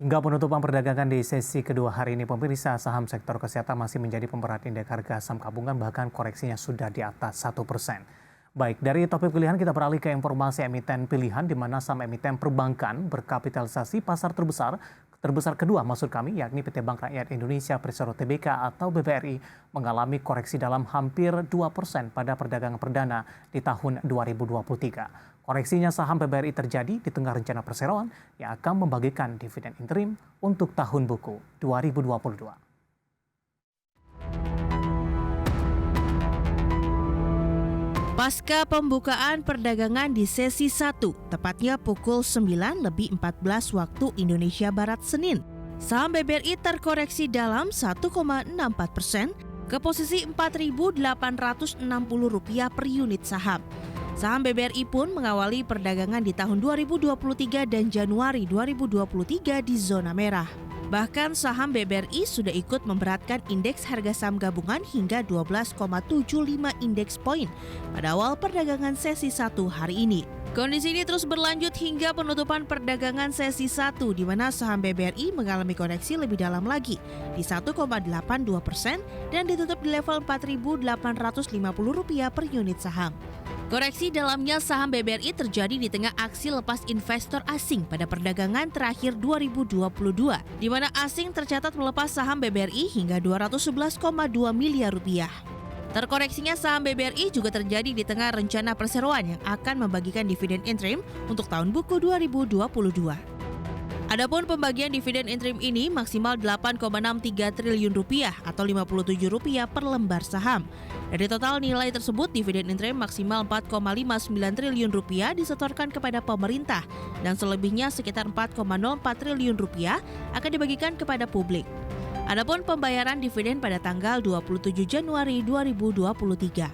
Hingga penutupan perdagangan di sesi kedua hari ini, pemirsa, saham sektor kesehatan masih menjadi pemberat indeks harga saham gabungan, bahkan koreksinya sudah di atas 1%. Baik, dari topik pilihan kita beralih ke informasi emiten pilihan, di mana saham emiten perbankan berkapitalisasi pasar terbesar kedua maksud kami, yakni PT Bank Rakyat Indonesia Persero Tbk atau BBRI, mengalami koreksi dalam hampir 2% pada perdagangan perdana di tahun 2023. Koreksinya saham BBRI terjadi di tengah rencana perseroan yang akan membagikan dividen interim untuk tahun buku 2022. Pasca pembukaan perdagangan di sesi 1, tepatnya pukul 9:14 waktu Indonesia Barat Senin, saham BBRI terkoreksi dalam 1,64% ke posisi Rp4.860 per unit saham. Saham BBRI pun mengawali perdagangan di tahun 2023 dan Januari 2023 di zona merah. Bahkan saham BBRI sudah ikut memberatkan indeks harga saham gabungan hingga 12,75 indeks poin pada awal perdagangan sesi 1 hari ini. Kondisi ini terus berlanjut hingga penutupan perdagangan sesi 1, di mana saham BBRI mengalami koreksi lebih dalam lagi di 1,82% dan ditutup di level Rp4.850 per unit saham. Koreksi dalamnya saham BBRI terjadi di tengah aksi lepas investor asing pada perdagangan terakhir 2022, di mana asing tercatat melepas saham BBRI hingga Rp211,2 miliar. Terkoreksinya saham BBRI juga terjadi di tengah rencana perseroan yang akan membagikan dividen interim untuk tahun buku 2022. Adapun pembagian dividen interim ini maksimal Rp8,63 triliun atau Rp57 per lembar saham. Dari total nilai tersebut, dividen interim maksimal Rp4,59 triliun disetorkan kepada pemerintah dan selebihnya sekitar Rp4,04 triliun akan dibagikan kepada publik. Adapun pembayaran dividen pada tanggal 27 Januari 2023.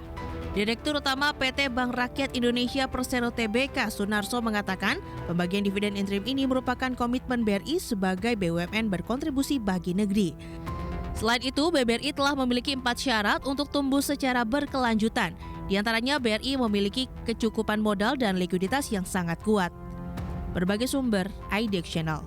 Direktur Utama PT Bank Rakyat Indonesia Persero Tbk Sunarso mengatakan pembagian dividen interim ini merupakan komitmen BRI sebagai BUMN berkontribusi bagi negeri. Selain itu, BBRI telah memiliki 4 syarat untuk tumbuh secara berkelanjutan. Di antaranya BRI memiliki kecukupan modal dan likuiditas yang sangat kuat. Berbagai sumber, IDX Channel.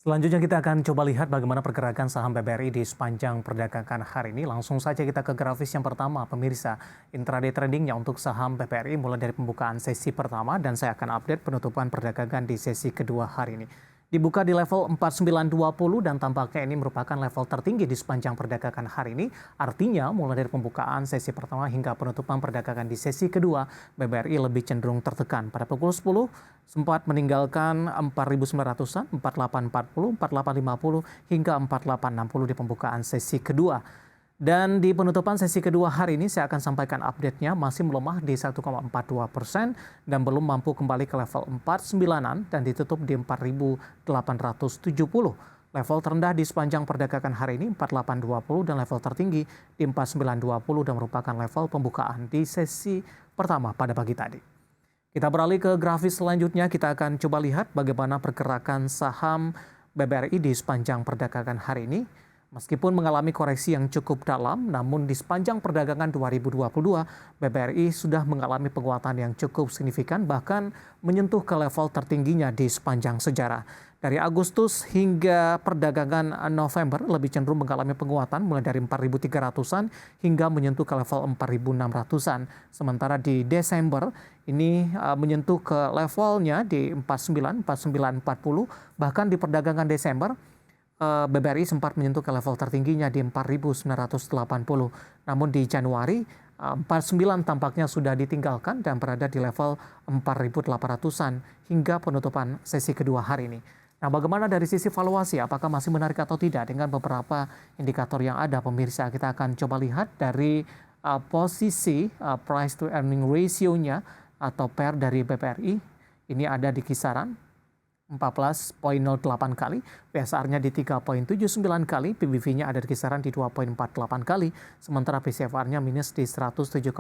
Selanjutnya kita akan coba lihat bagaimana pergerakan saham BBRI di sepanjang perdagangan hari ini. Langsung saja kita ke grafis yang pertama, pemirsa. Intraday tradingnya untuk saham BBRI mulai dari pembukaan sesi pertama dan saya akan update penutupan perdagangan di sesi kedua hari ini. Dibuka di level 4920 dan tampaknya ini merupakan level tertinggi di sepanjang perdagangan hari ini. Artinya mulai dari pembukaan sesi pertama hingga penutupan perdagangan di sesi kedua, BBRI lebih cenderung tertekan. Pada pukul 10 sempat meninggalkan 4.900-an, 4840, 4850 hingga 4860 di pembukaan sesi kedua. Dan di penutupan sesi kedua hari ini saya akan sampaikan update-nya masih melemah di 1,42% dan belum mampu kembali ke level 49-an dan ditutup di 4.870. Level terendah di sepanjang perdagangan hari ini 4820 dan level tertinggi di 4920 dan merupakan level pembukaan di sesi pertama pada pagi tadi. Kita beralih ke grafis selanjutnya, kita akan coba lihat bagaimana pergerakan saham BBRI di sepanjang perdagangan hari ini. Meskipun mengalami koreksi yang cukup dalam, namun di sepanjang perdagangan 2022, BBRI sudah mengalami penguatan yang cukup signifikan, bahkan menyentuh ke level tertingginya di sepanjang sejarah. Dari Agustus hingga perdagangan November lebih cenderung mengalami penguatan mulai dari 4.300-an hingga menyentuh ke level 4.600-an. Sementara di Desember ini menyentuh ke levelnya di 49, 49, 40, bahkan di perdagangan Desember BBRI sempat menyentuh ke level tertingginya di 4.980. Namun di Januari 49 tampaknya sudah ditinggalkan dan berada di level 4.800-an hingga penutupan sesi kedua hari ini. Nah, bagaimana dari sisi valuasi? Apakah masih menarik atau tidak? Dengan beberapa indikator yang ada, pemirsa, kita akan coba lihat dari posisi price to earning ratio-nya atau PER dari BBRI. Ini ada di kisaran 14,08 kali, PSR-nya di 3,79 kali, PBV-nya ada di kisaran di 2,48 kali, sementara PCFR-nya minus di 107,90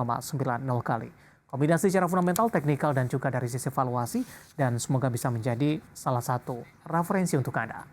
kali. Kombinasi secara fundamental, teknikal, dan juga dari sisi valuasi, dan semoga bisa menjadi salah satu referensi untuk Anda.